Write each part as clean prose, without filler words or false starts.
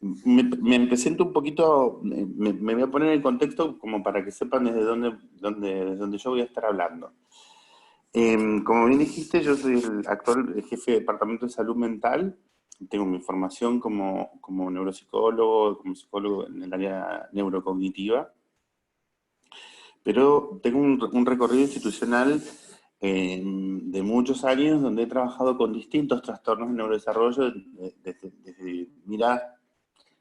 Me presento un poquito, me voy a poner en contexto como para que sepan desde dónde yo voy a estar hablando. Como bien dijiste, yo soy el actual jefe de departamento de salud mental. Tengo mi formación como neuropsicólogo, como psicólogo en el área neurocognitiva, pero tengo un recorrido institucional de muchos años donde he trabajado con distintos trastornos de neurodesarrollo desde miradas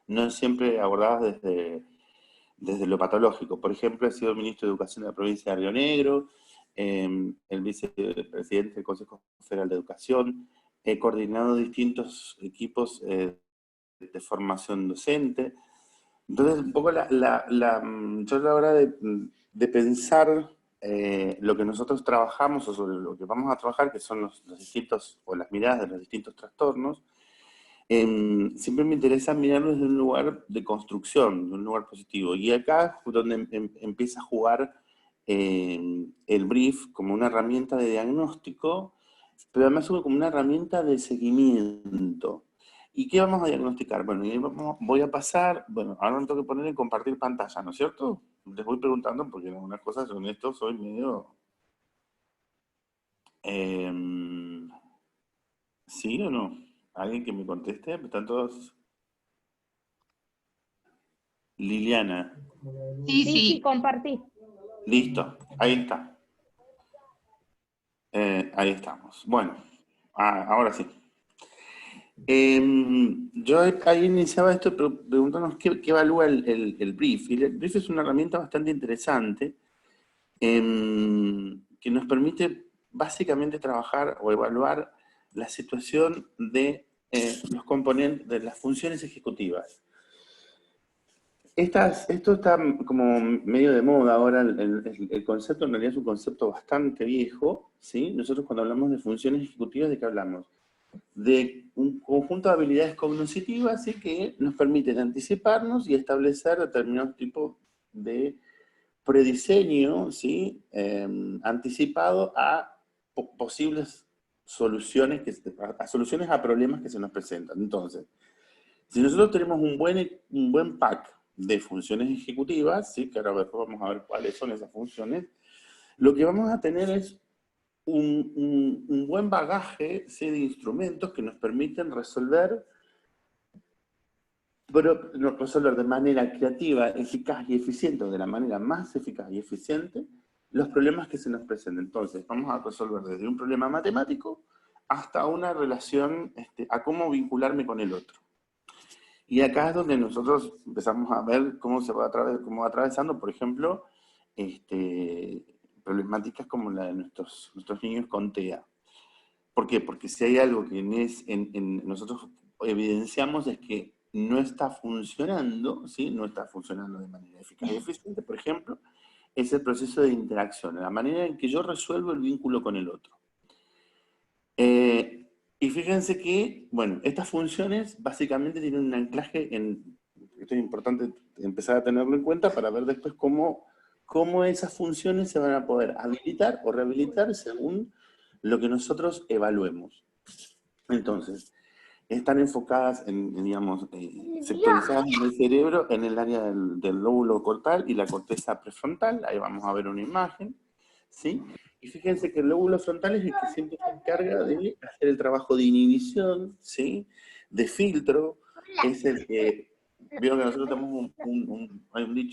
no siempre abordadas desde lo patológico. Por ejemplo, he sido ministro de Educación de la provincia de Río Negro, el vicepresidente del Consejo Federal de Educación, he coordinado distintos equipos de formación docente. Entonces, un poco yo a la hora de pensar lo que nosotros trabajamos o sobre lo que vamos a trabajar, que son los distintos, o las miradas de los distintos trastornos, siempre me interesa mirarlo desde un lugar de construcción, de un lugar positivo. Y acá es donde empieza a jugar el brief como una herramienta de diagnóstico, pero además como una herramienta de seguimiento. ¿Y qué vamos a diagnosticar? Bueno, voy a pasar, bueno, ahora me tengo que poner en compartir pantalla, ¿no es cierto? Les voy preguntando porque en algunas cosas con esto soy medio... ¿Sí o no? ¿Alguien que me conteste? ¿Están todos? Liliana. Sí, Sí, sí, sí. compartí. Listo, ahí está. Ahí estamos. Bueno, ahora sí. Yo ahí iniciaba esto preguntándonos qué evalúa el brief. Y el brief es una herramienta bastante interesante que nos permite básicamente trabajar o evaluar la situación de los componentes, de las funciones ejecutivas. Esto está como medio de moda ahora, el concepto en realidad es un concepto bastante viejo, ¿sí? Nosotros cuando hablamos de funciones ejecutivas, ¿de qué hablamos? De un conjunto de habilidades cognitivas, ¿sí? Que nos permiten anticiparnos y establecer determinados tipos de prediseño, ¿sí? Anticipado a posibles soluciones, a soluciones a problemas que se nos presentan. Entonces, si nosotros tenemos un buen pack de funciones ejecutivas, ¿sí? Que ahora vamos a ver cuáles son esas funciones, lo que vamos a tener es un buen bagaje, ¿sí? De instrumentos que nos permiten resolver de manera creativa, eficaz y eficiente, o de la manera más eficaz y eficiente, los problemas que se nos presenten. Entonces, vamos a resolver desde un problema matemático hasta una relación, a cómo vincularme con el otro. Y acá es donde nosotros empezamos a ver cómo cómo va atravesando, por ejemplo, problemáticas como la de nuestros niños con TEA. ¿Por qué? Porque si hay algo que nosotros evidenciamos es que no está funcionando, ¿sí? No está funcionando de manera eficaz y eficiente, por ejemplo, es el proceso de interacción, la manera en que yo resuelvo el vínculo con el otro. Y fíjense que, bueno, estas funciones básicamente tienen un anclaje esto es importante empezar a tenerlo en cuenta para ver después cómo esas funciones se van a poder habilitar o rehabilitar según lo que nosotros evaluemos. Entonces, están enfocadas digamos, sectorizadas en el cerebro, en el área del lóbulo cortal y la corteza prefrontal. Ahí vamos a ver una imagen, ¿sí? Y fíjense que el lóbulo frontal es el que siempre se encarga de hacer el trabajo de inhibición, ¿sí? De filtro, es el que... Vieron que nosotros tenemos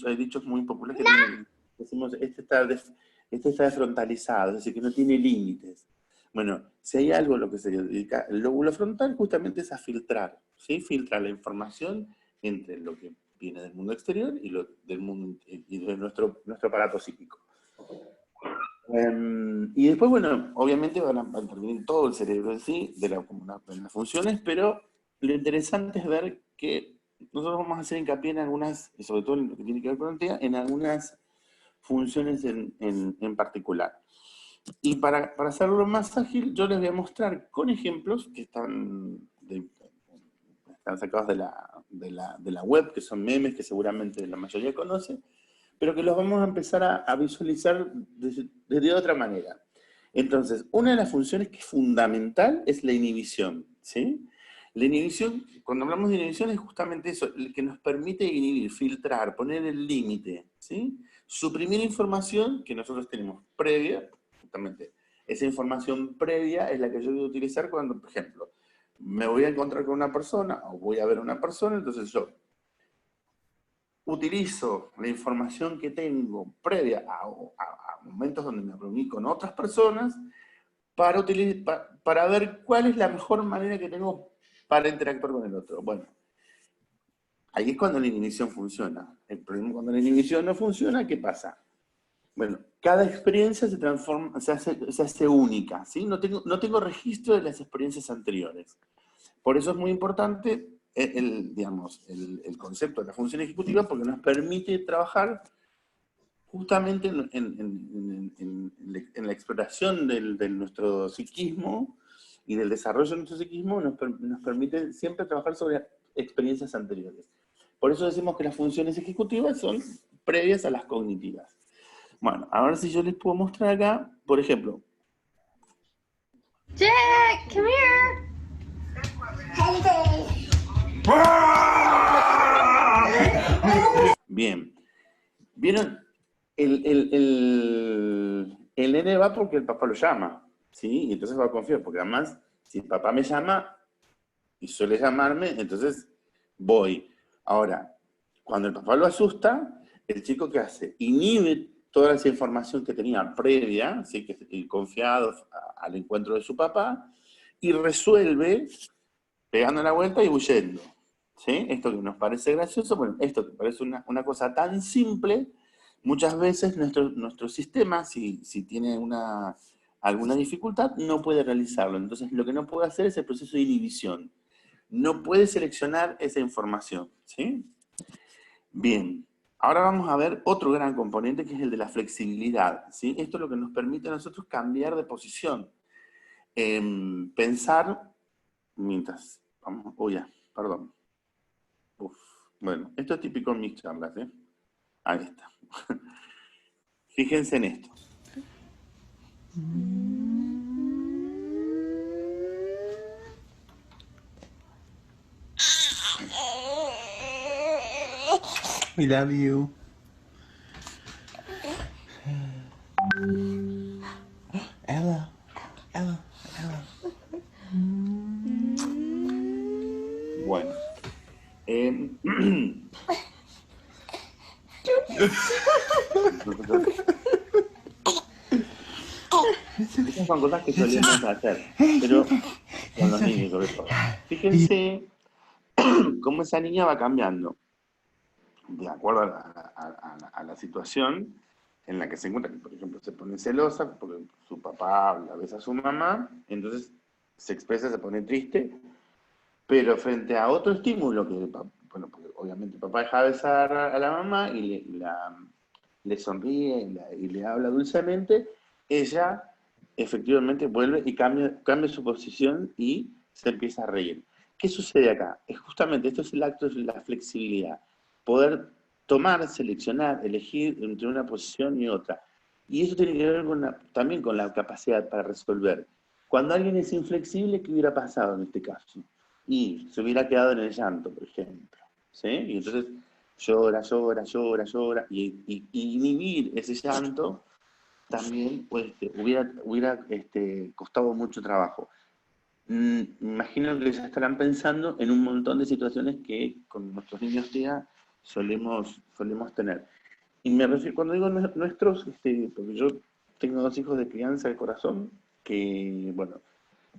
hay dichos muy populares que decimos, este está desfrontalizado, es decir, que no tiene límites. Bueno, si hay algo a lo que se dedica el lóbulo frontal, justamente es a filtrar, ¿sí? Filtra la información entre lo que viene del mundo exterior y del mundo y de nuestro aparato psíquico. Y después, bueno, obviamente van a intervenir todo el cerebro en sí, de las funciones, pero lo interesante es ver que nosotros vamos a hacer hincapié en algunas, y sobre todo en lo que tiene que ver con el TEA, en algunas funciones en particular. Y para hacerlo más ágil, yo les voy a mostrar con ejemplos que están sacados de la web, que son memes que seguramente la mayoría conoce, pero que los vamos a empezar a visualizar de otra manera. Entonces, una de las funciones que es fundamental es la inhibición, ¿sí? La inhibición, cuando hablamos de inhibición, es justamente eso, el que nos permite inhibir, filtrar, poner el límite, ¿sí? Suprimir información que nosotros tenemos previa, justamente. Esa información previa es la que yo voy a utilizar cuando, por ejemplo, me voy a encontrar con una persona o voy a ver a una persona, entonces yo utilizo la información que tengo previa a momentos donde me reuní con otras personas para ver cuál es la mejor manera que tengo para interactuar con el otro. Bueno, ahí es cuando la inhibición funciona. El problema cuando la inhibición no funciona, ¿qué pasa? Bueno, cada experiencia se transforma, se hace única, ¿sí? No tengo registro de las experiencias anteriores. Por eso es muy importante digamos, el concepto de la función ejecutiva, porque nos permite trabajar justamente en la exploración de nuestro psiquismo y del desarrollo de nuestro psiquismo, nos permite siempre trabajar sobre experiencias anteriores. Por eso decimos que las funciones ejecutivas son previas a las cognitivas. Bueno, ahora si yo les puedo mostrar acá, por ejemplo. Jack, come here. Bien. ¿Vieron? El nene va porque el papá lo llama, ¿sí? Y entonces va a confiar, porque además, si el papá me llama y suele llamarme, entonces voy. Ahora, cuando el papá lo asusta, el chico ¿qué hace? Inhibe toda esa información que tenía previa, ¿sí? Que es confiado al encuentro de su papá, y resuelve pegando la vuelta y huyendo. ¿Sí? Esto que nos parece gracioso, bueno, esto que parece una cosa tan simple, muchas veces nuestro sistema, si tiene alguna dificultad, no puede realizarlo. Entonces, lo que no puede hacer es el proceso de inhibición. No puede seleccionar esa información. ¿Sí? Bien. Ahora vamos a ver otro gran componente que es el de la flexibilidad. ¿Sí? Esto es lo que nos permite a nosotros cambiar de posición. Pensar mientras... Vamos, perdón. Uf. Bueno, esto es típico en mis charlas, ¿eh? Ahí está. Fíjense en esto. We love you. Ella, Ella, Ella. Bueno. Estas son cosas que solemos hacer, pero con los niños sobre todo. Fíjense cómo esa niña va cambiando, de acuerdo a la situación en la que se encuentra. Por ejemplo, se pone celosa porque su papá la besa a su mamá, entonces se expresa, se pone triste, pero frente a otro estímulo, bueno, porque obviamente el papá deja de besar a la mamá y le sonríe y le habla dulcemente, ella efectivamente vuelve y cambia su posición y se empieza a reír. ¿Qué sucede acá? Es justamente, esto es el acto de la flexibilidad. Poder tomar, seleccionar, elegir entre una posición y otra. Y eso tiene que ver también con la capacidad para resolver. Cuando alguien es inflexible, ¿qué hubiera pasado en este caso? Y se hubiera quedado en el llanto, por ejemplo. ¿Sí? Y entonces llora, llora, llora, llora, y inhibir ese llanto también pues, hubiera costado mucho trabajo. Imagino que ya estarán pensando en un montón de situaciones que con nuestros niños TEA solemos tener. Y me refiero, cuando digo nuestros, porque yo tengo 2 hijos de crianza de corazón, que, bueno,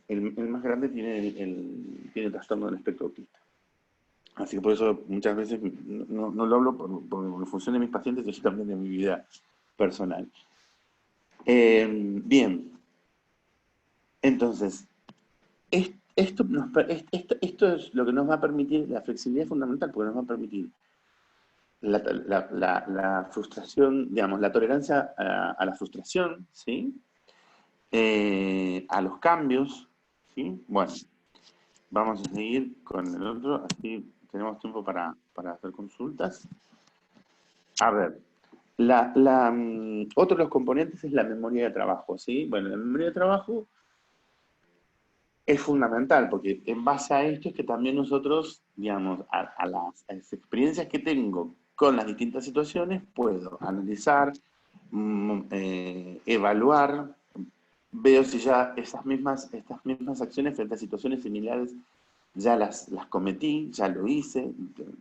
el más grande tiene trastorno del espectro autista. Así que por eso muchas veces no lo hablo por función de mis pacientes, sino también de mi vida personal. Bien, entonces, esto es lo que nos va a permitir, la flexibilidad es fundamental, porque nos va a permitir la frustración, digamos, la tolerancia a la frustración, ¿sí? A los cambios, ¿sí? Bueno, vamos a seguir con el otro, así tenemos tiempo para hacer consultas. A ver, otro de los componentes es la memoria de trabajo, ¿sí? Bueno, la memoria de trabajo es fundamental, porque en base a esto es que también nosotros, digamos, a las experiencias que tengo con las distintas situaciones, puedo analizar, evaluar, veo si ya estas mismas acciones frente a situaciones similares ya las cometí, ya lo hice,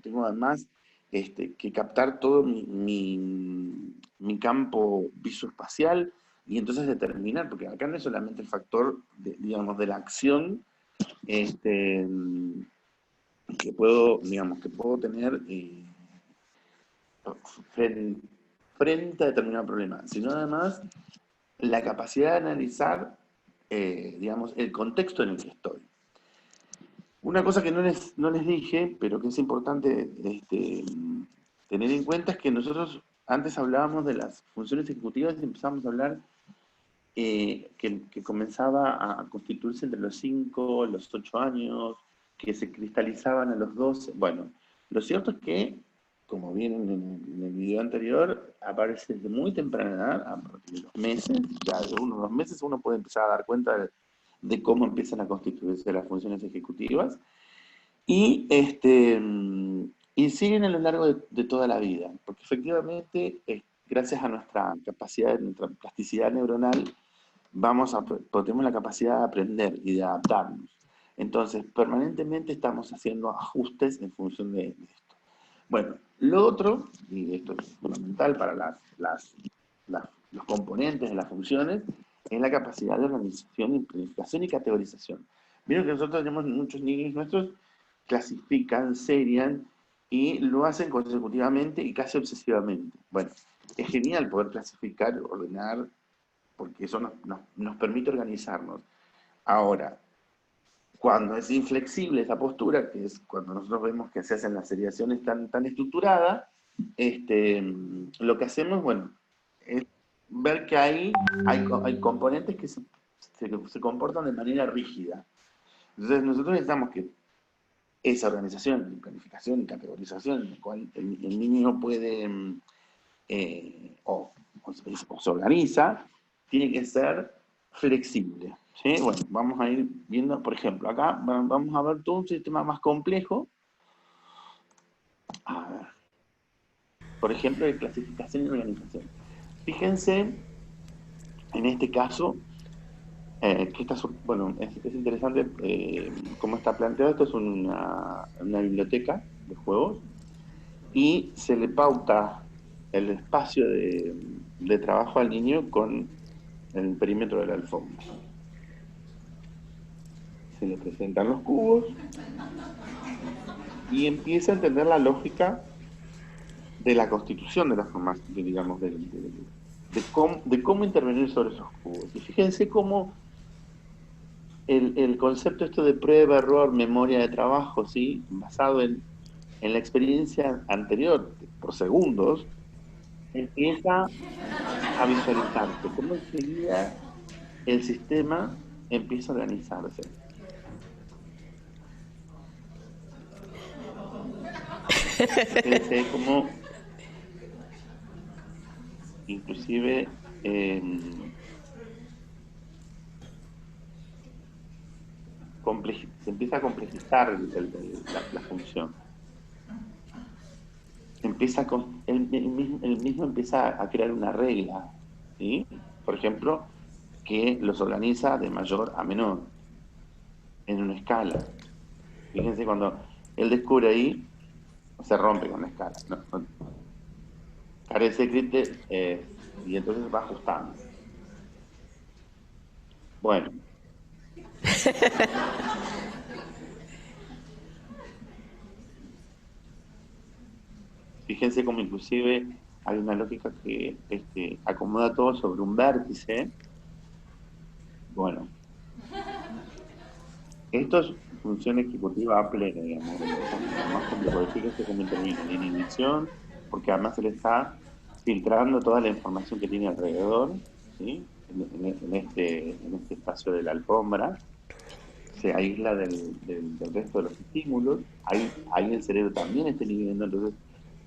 tengo además que captar todo mi campo visoespacial y entonces determinar, porque acá no es solamente el factor, digamos, de la acción que puedo, digamos, que puedo tener frente a determinado problema, sino además la capacidad de analizar, digamos, el contexto en el que estoy. Una cosa que no les dije, pero que es importante tener en cuenta es que nosotros antes hablábamos de las funciones ejecutivas y empezamos a hablar que comenzaba a constituirse entre los 5, los 8 años, que se cristalizaban a los 12. Bueno, lo cierto es que, como vieron en el video anterior, aparece desde muy temprana edad, a partir de los meses, ya de 1 o 2 meses uno puede empezar a dar cuenta de cómo empiezan a constituirse las funciones ejecutivas, y, y siguen a lo largo de toda la vida, porque efectivamente, gracias a nuestra capacidad, nuestra plasticidad neuronal, tenemos la capacidad de aprender y de adaptarnos. Entonces, permanentemente estamos haciendo ajustes en función de esto. Bueno, lo otro, y esto es fundamental para los componentes de las funciones, es la capacidad de organización, planificación y categorización. Vieron que nosotros tenemos muchos niños nuestros, clasifican, serian, y lo hacen consecutivamente y casi obsesivamente. Bueno, es genial poder clasificar, ordenar, porque eso nos permite organizarnos. Ahora, cuando es inflexible esa postura, que es cuando nosotros vemos que se hacen las seriaciones tan estructuradas, lo que hacemos, bueno, es ver que hay componentes que se comportan de manera rígida. Entonces nosotros necesitamos que esa organización, planificación y categorización, en la cual el niño puede o se organiza, tiene que ser flexible. ¿Sí? Bueno, vamos a ir viendo, por ejemplo, acá vamos a ver todo un sistema más complejo. A ver. Por ejemplo, de clasificación y organización. Fíjense, en este caso, que bueno, es interesante cómo está planteado. Esto es una biblioteca de juegos y se le pauta el espacio de trabajo al niño con el perímetro de la alfombra. Se le presentan los cubos y empieza a entender la lógica de la constitución de la formación, digamos, de cómo intervenir sobre esos cubos. Y fíjense cómo el concepto esto de prueba, error, memoria de trabajo, ¿sí? Basado en la experiencia anterior, por segundos, empieza a visualizarse, cómo enseguida el sistema empieza a organizarse. Fíjense cómo inclusive se empieza a complejizar la función. Él mismo empieza a crear una regla, ¿sí? Por ejemplo, que los organiza de mayor a menor, en una escala. Fíjense, cuando él descubre ahí, se rompe con la escala. Carece de criterio, y entonces va ajustando. Bueno. Fíjense cómo inclusive hay una lógica que acomoda todo sobre un vértice. Bueno. Esto es función ejecutiva plena, digamos, más complejo. Fíjense cómo interviene la inhibición, porque además se le está filtrando toda la información que tiene alrededor, ¿sí? en este espacio de la alfombra. Se aísla del resto de los estímulos. Ahí el cerebro también está inhibiendo. Entonces,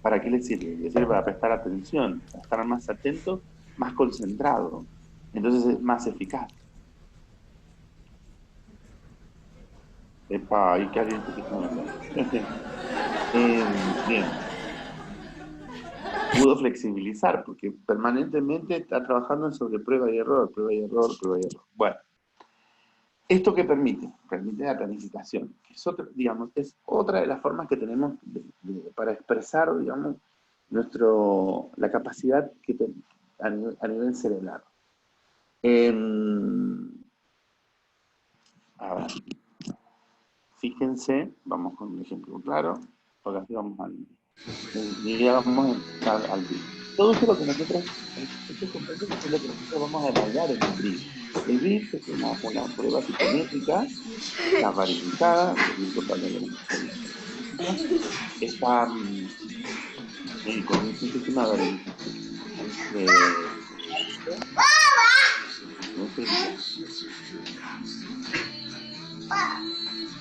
¿para qué le sirve? Le sirve para prestar atención, para estar más atento, más concentrado. Entonces es más eficaz. Epa, ahí caliente que estamos hablando. Bien, pudo flexibilizar porque permanentemente está trabajando sobre prueba y error, prueba y error, prueba y error. Bueno, ¿esto qué permite? Permite la planificación, que es otra, digamos, es otra de las formas que tenemos para expresar, digamos, la capacidad que a nivel cerebral. A ver, fíjense, vamos con un ejemplo claro, porque así vamos al brief. Todo eso es lo que nosotros, estos componentes es lo que nosotros vamos a evaluar en el brief. El brief es una prueba psicométrica, está variabilizada, es importante que está con un sistema de variabilización. No sé.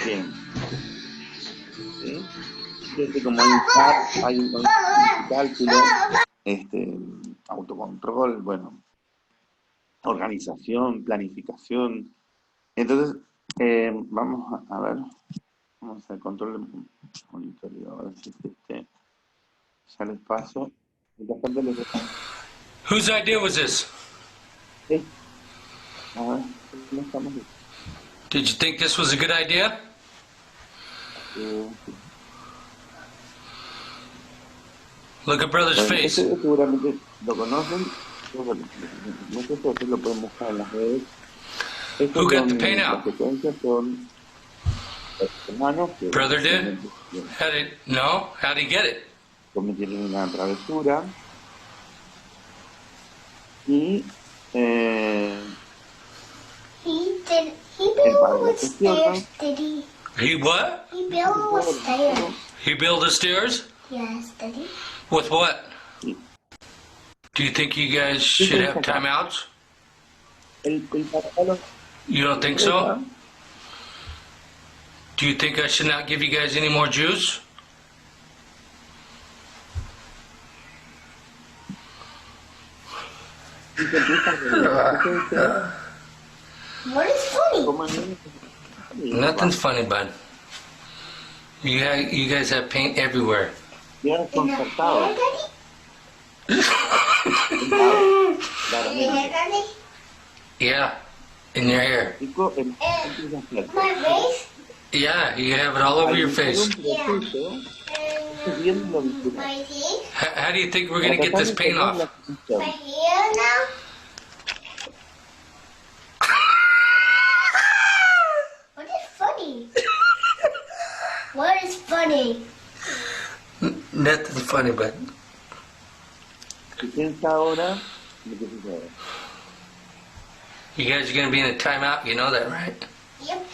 Bien. ¿Sí? Fíjate como hay un cálculo, autocontrol, bueno, organización, planificación. Entonces, vamos a ver, vamos al control de monitoreo, a ver si ya les paso. Whose idea was this? A ver, ¿cómo estamos? Did you think this was a good idea? Look at brother's face. Seguramente lo conocen, no sé si ustedes lo pueden buscar en las redes. Who got the paint out? Las secuencias son hermanos que Brother did? No? How'd he get it? cometieron una travesura y He built with stairs, did he? He what? He built with stairs. He built the stairs? Yes, did he? With what? Do you think you guys should have timeouts? You don't think so? Do you think I should not give you guys any more juice? What is funny? Nothing's funny, bud. You guys have paint everywhere. In the hair, Daddy? In the hair, Daddy? Yeah, in your hair. And my face? Yeah, you have it all over your face. Yeah. And my teeth? How do you think we're gonna get this paint off? My hair now? What is funny? What is funny? Nothing's funny, bud. You guys are gonna be in a timeout, you know that, right? Yep.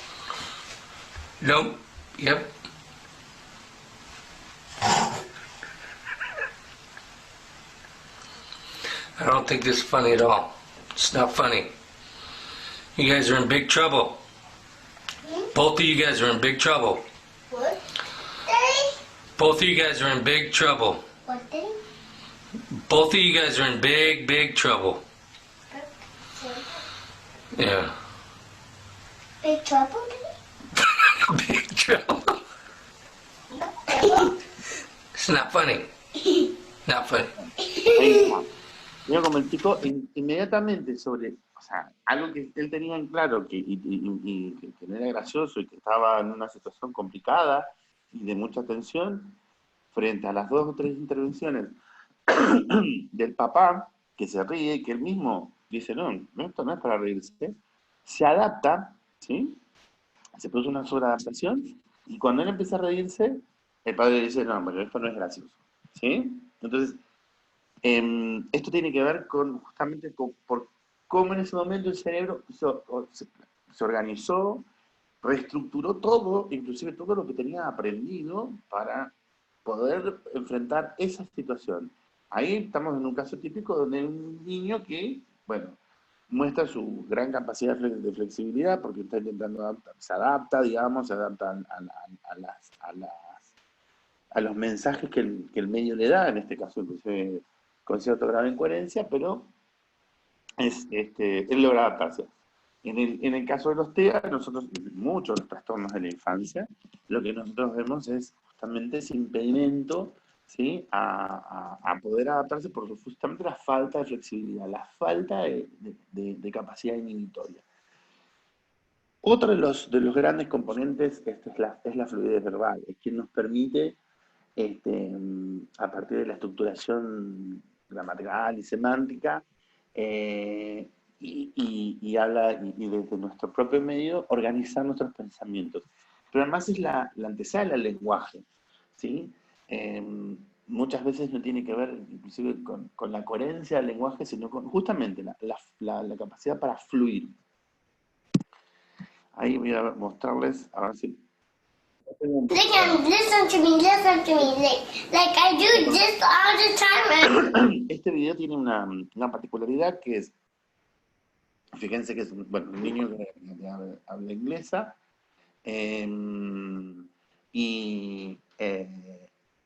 Nope. Yep. I don't think this is funny at all. It's not funny. You guys are in big trouble. Both of you guys are in big trouble. What? Daddy? Both of you guys are in big trouble. What, Daddy? Both of you guys are in big, big trouble. Yeah. Big trouble, Daddy? Big trouble. It's not funny. Not funny. Ahí está. Mira como el chico inmediatamente sobre, o sea, algo que él tenía en claro que no era gracioso y que estaba en una situación complicada y de mucha tensión, frente a las 2 o 3 intervenciones del papá, que se ríe, que él mismo dice, no, esto no es para reírse, se adapta, ¿sí? Se produce una sobreadaptación, y cuando él empieza a reírse, el padre dice, no, pero esto no es gracioso, ¿sí? Entonces, esto tiene que ver justamente por cómo en ese momento el cerebro se organizó, reestructuró todo, inclusive todo lo que tenía aprendido para poder enfrentar esa situación. Ahí estamos en un caso típico donde hay un niño que, bueno, muestra su gran capacidad de flexibilidad porque está intentando adaptar, se adapta, digamos, se adapta a los mensajes que el medio le da, en este caso inclusive con cierto grado de incoherencia, pero él logra adaptarse. En el caso de los TEA, nosotros, muchos de los trastornos de la infancia, lo que nosotros vemos es justamente ese impedimento, ¿sí? a poder adaptarse por justamente la falta de flexibilidad, la falta de capacidad inhibitoria. Otro de los grandes componentes es la fluidez verbal, es quien nos permite, a partir de la estructuración gramatical y semántica, y desde nuestro propio medio organizar nuestros pensamientos. Pero además es la antesala del lenguaje, ¿sí? Muchas veces no tiene que ver inclusive con la coherencia del lenguaje, sino con justamente la capacidad para fluir. Ahí voy a mostrarles, a ver si... Listen to me. Like I do this all the time. Este video tiene una particularidad que es, fíjense que es un niño que habla inglesa, y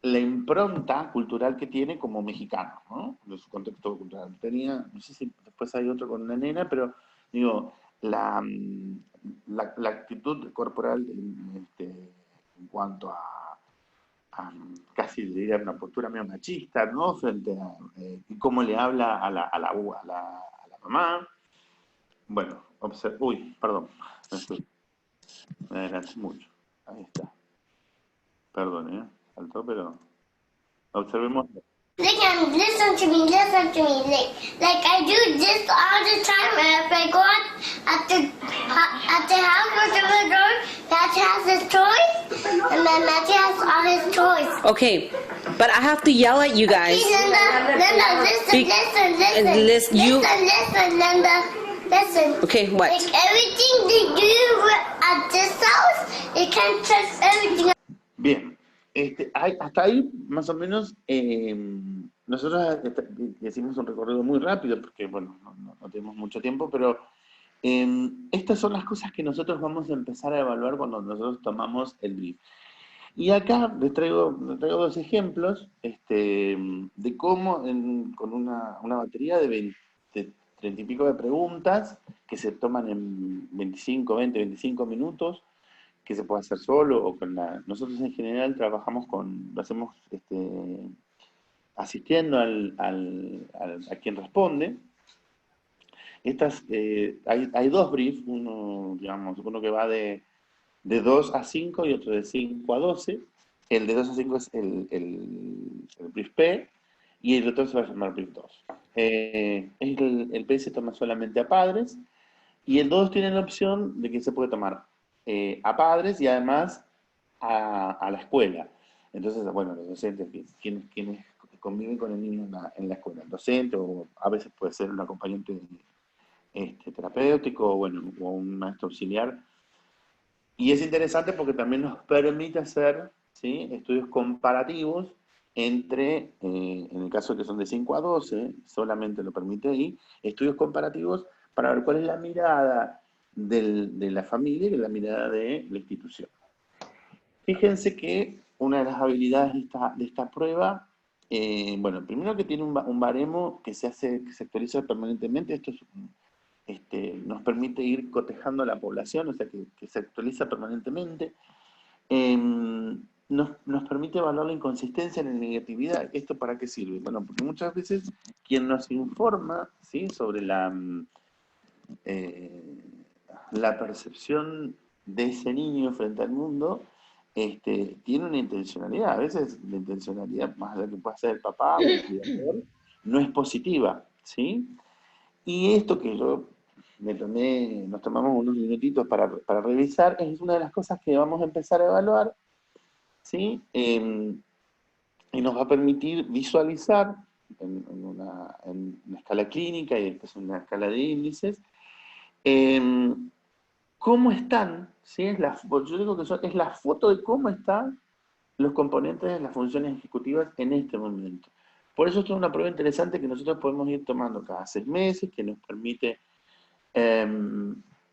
la impronta cultural que tiene como mexicano, ¿no? De su contexto cultural. Tenía, no sé si después hay otro con una nena, pero digo, la actitud corporal en cuanto a casi diría una postura medio machista, ¿no? Frente a cómo le habla a la mamá. Bueno, uy, perdón, me adelanté mucho. Ahí está. Perdón, faltó, pero observemos. Listen to me. Like I do this all the time. If I go out at the house or the door, Matthew has his toys, and then Matthew has all his toys. Okay, but I have to yell at you guys. Linda, listen, Linda, listen. Okay, what? Like everything they do at this house, you can't trust everything. Bien, hasta ahí más o menos nosotros hicimos un recorrido muy rápido porque, bueno, no tenemos mucho tiempo, pero estas son las cosas que nosotros vamos a empezar a evaluar cuando nosotros tomamos el brief. Y acá les traigo dos ejemplos de cómo con una batería de 30 y pico de preguntas que se toman en 25 minutos, que se puede hacer solo o con nosotros en general trabajamos lo hacemos asistiendo a quien responde. Hay dos briefs, uno que va de 2 a 5 y otro de 5 a 12. El de 2 a 5 es el brief P y el otro se va a llamar brief 2. El P se toma solamente a padres y el 2 tiene la opción de que se puede tomar a padres y además a la escuela. Entonces, bueno, los docentes, quienes conviven con el niño en la escuela, el docente o a veces puede ser un acompañante terapéutico o un maestro auxiliar. Y es interesante porque también nos permite hacer, ¿sí?, estudios comparativos entre, en el caso que son de 5 a 12, solamente lo permite ahí, estudios comparativos para ver cuál es la mirada de la familia y la mirada de la institución. Fíjense que una de las habilidades de esta prueba, primero que tiene un baremo que se actualiza permanentemente. Esto nos permite ir cotejando a la población, o sea que se actualiza permanentemente. Nos permite evaluar la inconsistencia en la negatividad. ¿Esto para qué sirve? Bueno, porque muchas veces quien nos informa, ¿sí?, sobre la percepción de ese niño frente al mundo, tiene una intencionalidad. A veces la intencionalidad, más allá que pueda ser el papá o el cuidador, no es positiva, ¿sí? Y esto que yo nos tomamos unos minutitos para revisar, es una de las cosas que vamos a empezar a evaluar, ¿sí? Y nos va a permitir visualizar en una escala clínica y después en una escala de índices, cómo están, ¿sí? Yo digo que es la foto de cómo están los componentes de las funciones ejecutivas en este momento. Por eso esto es una prueba interesante que nosotros podemos ir tomando cada 6 meses, que nos permite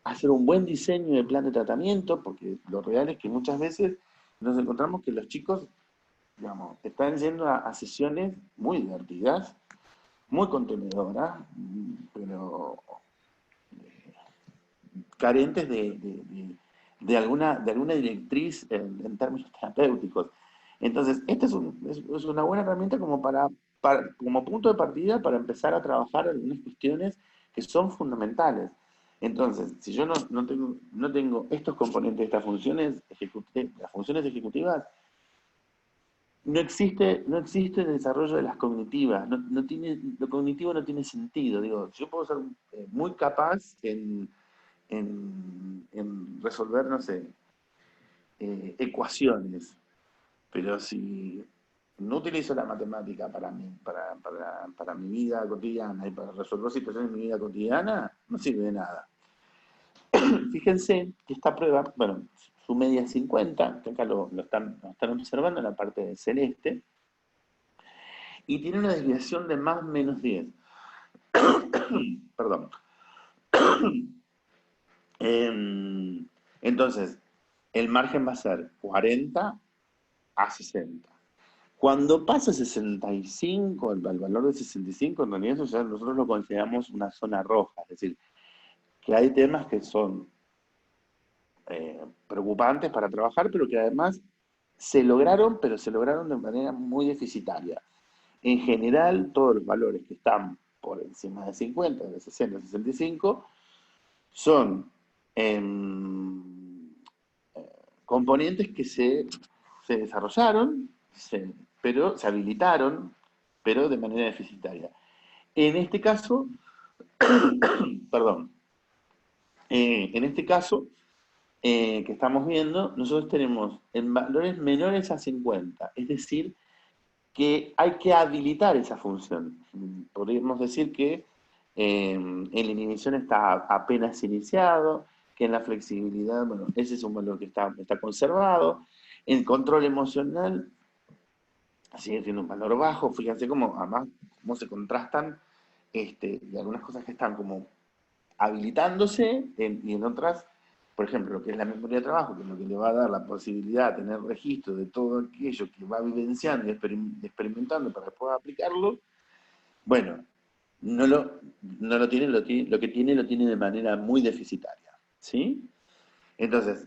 hacer un buen diseño de plan de tratamiento, porque lo real es que muchas veces nos encontramos que los chicos, digamos, están yendo a sesiones muy divertidas, muy contenedoras, pero carentes de alguna directriz en términos terapéuticos. Entonces, esta es una buena herramienta como como punto de partida para empezar a trabajar algunas cuestiones que son fundamentales. Entonces, si yo no tengo estos componentes, estas funciones las funciones ejecutivas, no existe el desarrollo de las cognitivas, lo cognitivo no tiene sentido. Digo, yo puedo ser muy capaz en resolver, no sé, ecuaciones, pero si no utilizo la matemática para mi vida cotidiana y para resolver situaciones de mi vida cotidiana, no sirve de nada. Fíjense que esta prueba, bueno, su media es 50, que acá lo están observando en la parte celeste, y tiene una desviación de más o menos 10. Perdón. Entonces, el margen va a ser 40 a 60. Cuando pasa 65, el valor de 65, en realidad eso ya nosotros lo consideramos una zona roja, es decir, que hay temas que son preocupantes para trabajar, pero que además pero se lograron de manera muy deficitaria. En general, todos los valores que están por encima de 50, de 60, 65, son componentes que se desarrollaron, pero se habilitaron, pero de manera deficitaria. En este caso, perdón, en este caso que estamos viendo, nosotros tenemos en valores menores a 50, es decir, que hay que habilitar esa función. Podríamos decir que en la inhibición está apenas iniciado, que en la flexibilidad, bueno, ese es un valor que está conservado. En control emocional sigue siendo un valor bajo. Fíjense además, cómo se contrastan y algunas cosas que están como habilitándose y en otras, por ejemplo, lo que es la memoria de trabajo, que es lo que le va a dar la posibilidad de tener registro de todo aquello que va vivenciando y experimentando para después aplicarlo, bueno, no lo tiene, lo que tiene lo tiene de manera muy deficitaria, ¿sí? Entonces,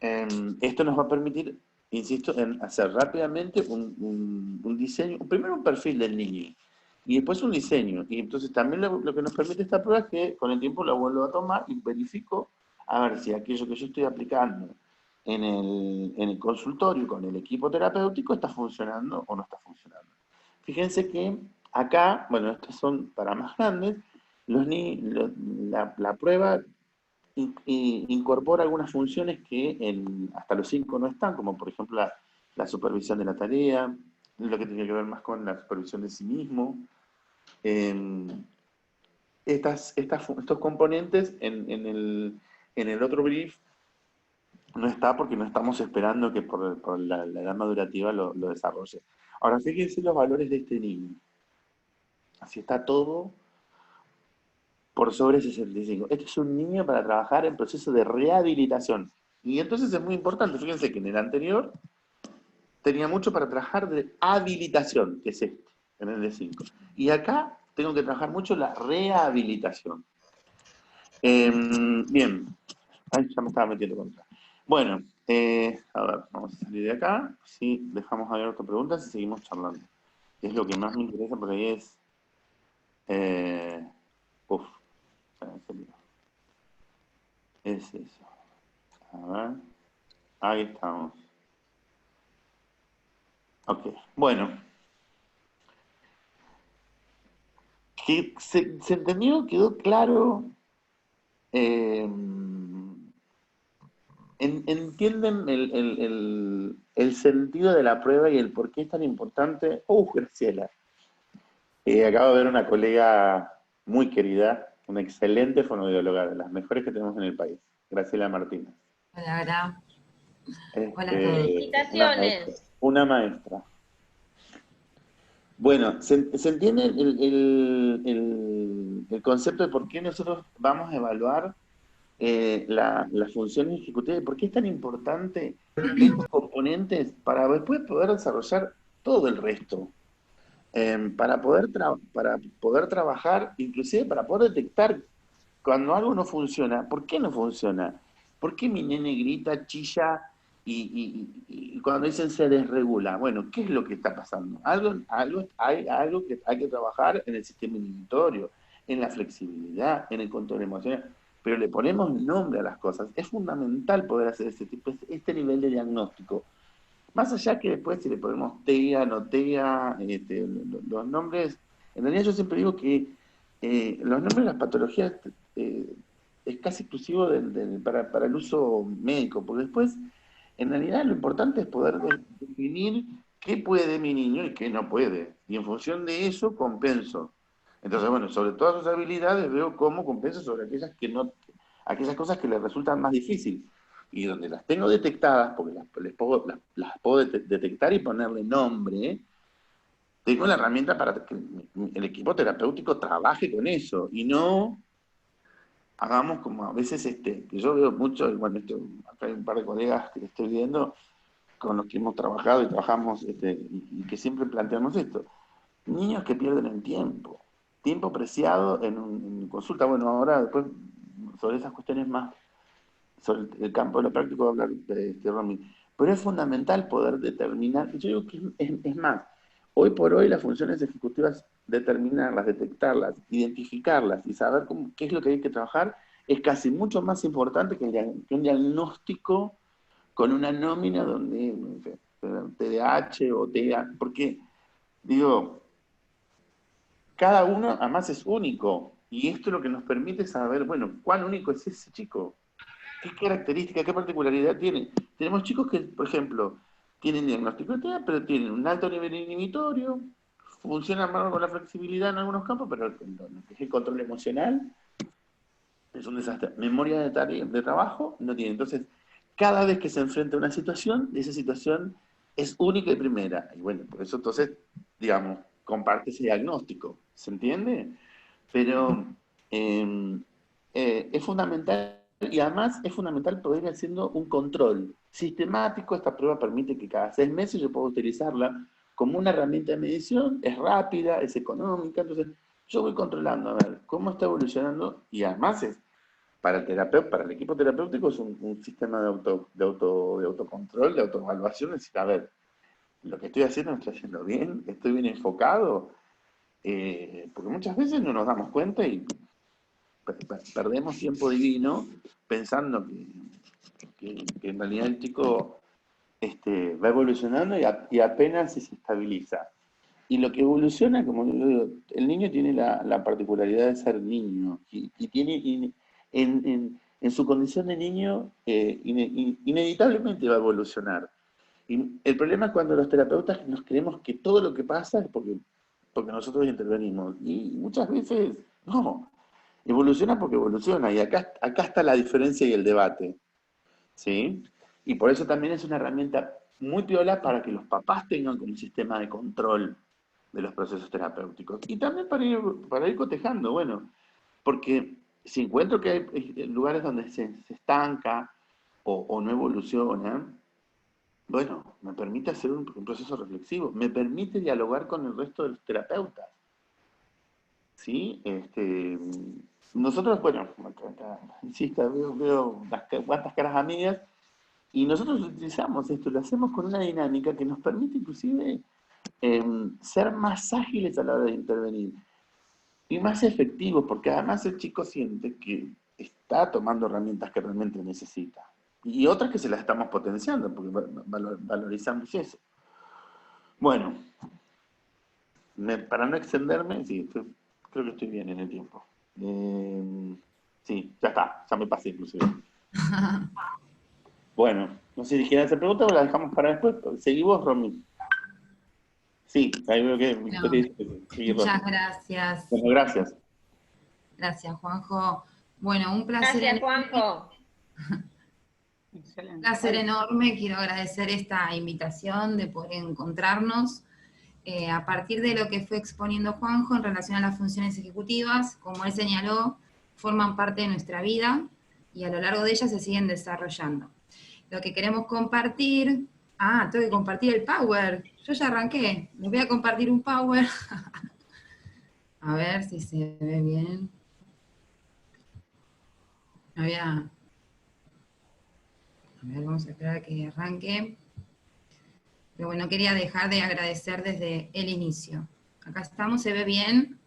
esto nos va a permitir, insisto, en hacer rápidamente un diseño, primero un perfil del niño, y después un diseño. Y entonces también lo que nos permite esta prueba es que con el tiempo la vuelvo a tomar y verifico a ver si aquello que yo estoy aplicando en el consultorio con el equipo terapéutico está funcionando o no está funcionando. Fíjense que acá, bueno, estos son para más grandes, la prueba incorpora algunas funciones que hasta los 5 no están, como por ejemplo la supervisión de la tarea, lo que tiene que ver más con la supervisión de sí mismo. Estos componentes en el otro brief no está porque no estamos esperando que por la edad madurativa lo desarrolle. Ahora, fíjense los valores de este niño. Así está todo por sobre 65. Este es un niño para trabajar en proceso de rehabilitación. Y entonces es muy importante, fíjense que en el anterior tenía mucho para trabajar de habilitación, que es este, en el de 5. Y acá tengo que trabajar mucho la rehabilitación. Bien. Ay, ya me estaba metiendo contra. Bueno, a ver, vamos a salir de acá. Sí, dejamos abiertas preguntas y seguimos charlando. Es lo que más me interesa por ahí es... es eso. A ver. Ahí estamos. Ok, bueno. ¿Se entendió? ¿Quedó claro? ¿Entienden el sentido de la prueba y el por qué es tan importante? Graciela. Acabo de ver una colega muy querida, una excelente fonoaudióloga, de las mejores que tenemos en el país, Graciela Martínez. Hola, Gra. Hola a todos. Felicitaciones. Una maestra. Bueno, ¿se entiende el concepto de por qué nosotros vamos a evaluar las funciones ejecutivas y por qué es tan importante estos componentes para después poder desarrollar todo el resto? Para poder trabajar, inclusive para poder detectar cuando algo no funciona, ¿por qué no funciona? ¿Por qué mi nene grita, chilla y cuando dicen se desregula? Bueno, ¿qué es lo que está pasando? Hay algo que hay que trabajar en el sistema inhibitorio, en la flexibilidad, en el control emocional, pero le ponemos nombre a las cosas. Es fundamental poder hacer este nivel de diagnóstico. Más allá que después si le ponemos TEA, no TEA, los nombres, en realidad yo siempre digo que los nombres de las patologías es casi exclusivo para el uso médico, porque después, en realidad lo importante es poder definir qué puede mi niño y qué no puede, y en función de eso compenso. Entonces, bueno, sobre todas sus habilidades veo cómo compenso sobre aquellas cosas que le resultan más difíciles. Y donde las tengo detectadas, porque las puedo detectar y ponerle nombre, tengo la herramienta para que el equipo terapéutico trabaje con eso, y no hagamos como a veces, que yo veo mucho, y bueno, acá hay un par de colegas que estoy viendo, con los que hemos trabajado y trabajamos, y que siempre planteamos esto, niños que pierden el tiempo preciado en consulta. Bueno, ahora después, sobre esas cuestiones más, sobre el campo de lo práctico, va a hablar Romy. Pero es fundamental poder determinar, yo digo que es más, hoy por hoy las funciones ejecutivas, determinarlas, detectarlas, identificarlas y saber qué es lo que hay que trabajar, es casi mucho más importante que un diagnóstico con una nómina donde, no sé, TDAH o TEA, porque, digo, cada uno además es único, y esto es lo que nos permite saber, bueno, cuán único es ese chico. ¿Qué característica, qué particularidad tiene? Tenemos chicos que, por ejemplo, tienen diagnóstico de TEA, pero tienen un alto nivel inhibitorio, funcionan mal con la flexibilidad en algunos campos, pero el control emocional es un desastre. Memoria de trabajo no tiene. Entonces, cada vez que se enfrenta a una situación, esa situación es única y primera. Y bueno, por eso entonces, digamos, comparte ese diagnóstico. ¿Se entiende? Pero es fundamental, y además es fundamental poder ir haciendo un control sistemático. Esta prueba permite que cada 6 meses yo pueda utilizarla como una herramienta de medición, es rápida, es económica, entonces yo voy controlando a ver cómo está evolucionando, y además para el terapeuta, para el equipo terapéutico es un sistema de autocontrol, de autoevaluación, es decir, a ver, lo que estoy haciendo lo estoy haciendo bien, estoy bien enfocado, porque muchas veces no nos damos cuenta y perdemos tiempo divino pensando que en realidad el chico va evolucionando y apenas se estabiliza. Y lo que evoluciona, como yo digo, el niño tiene la particularidad de ser niño, y tiene, en su condición de niño, inevitablemente va a evolucionar. Y el problema es cuando los terapeutas nos creemos que todo lo que pasa es porque nosotros intervenimos. Y muchas veces, no, evoluciona porque evoluciona. Y acá está la diferencia y el debate, ¿sí? Y por eso también es una herramienta muy piola para que los papás tengan como un sistema de control de los procesos terapéuticos. Y también para ir cotejando, bueno, porque si encuentro que hay lugares donde se estanca o no evoluciona, bueno, me permite hacer un proceso reflexivo, me permite dialogar con el resto de los terapeutas, ¿sí? Nosotros, bueno, insisto, veo cuantas caras amigas, y nosotros utilizamos esto, lo hacemos con una dinámica que nos permite inclusive ser más ágiles a la hora de intervenir y más efectivos, porque además el chico siente que está tomando herramientas que realmente necesita. Y otras que se las estamos potenciando, porque valorizamos eso. Bueno, para no extenderme, sí, creo que estoy bien en el tiempo. Sí, ya está, ya me pasé inclusive. Bueno, no sé si quieren hacer preguntas o la dejamos para después. Seguí vos, Romy. Sí, ahí veo que Victoria dice que sigue Romy. Muchas gracias. Bueno, gracias. Gracias, Juanjo. Bueno, un placer Gracias, enorme. Juanjo. Un placer enorme. Quiero agradecer esta invitación de poder encontrarnos a partir de lo que fue exponiendo Juanjo en relación a las funciones ejecutivas. Como él señaló, forman parte de nuestra vida y a lo largo de ellas se siguen desarrollando. Lo que queremos compartir... Ah, tengo que compartir el Power. Yo ya arranqué. Les voy a compartir un Power. A ver si se ve bien. A ver, vamos a esperar a que arranque. Pero bueno, quería dejar de agradecer desde el inicio. Acá estamos, ¿se ve bien?